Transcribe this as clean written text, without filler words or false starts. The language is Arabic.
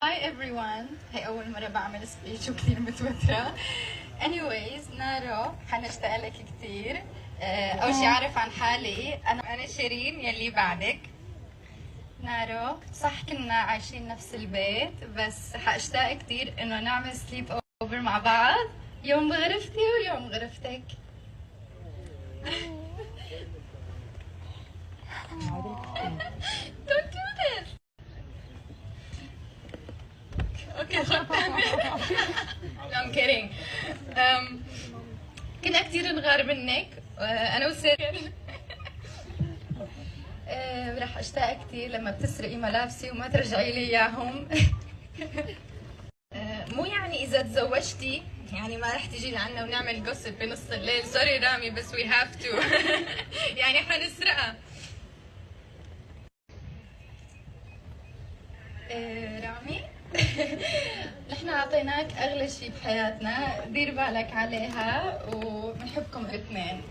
Hi everyone. هي أول مرة بعمل سبيتش وكثير متوترة. Anyways نارو حنشتاق لك كثير. أول شي أعرف عن حالي، أنا شيرين يلي بعدك. نارو صح كنا عايشين نفس البيت، بس حاشتاق كثير إنه نعمل سليب أوفر مع بعض، يوم بغرفتي ويوم غرفتك. Don't do this. اوكي I'm kidding. كنا كثير نغار منك انا وسير. رح اشتاق كثير لما بتسرقي ملابسي وما ترجعي لي اياهم. مو يعني اذا تزوجتي يعني ما رح تجي لعنا ونعمل جوسب بنص الليل. سوري رامي بس we have to. يعني حنسرقها. رامي نحن اعطيناك اغلى شيء بحياتنا، دير بالك عليها وبنحبكم الاثنين.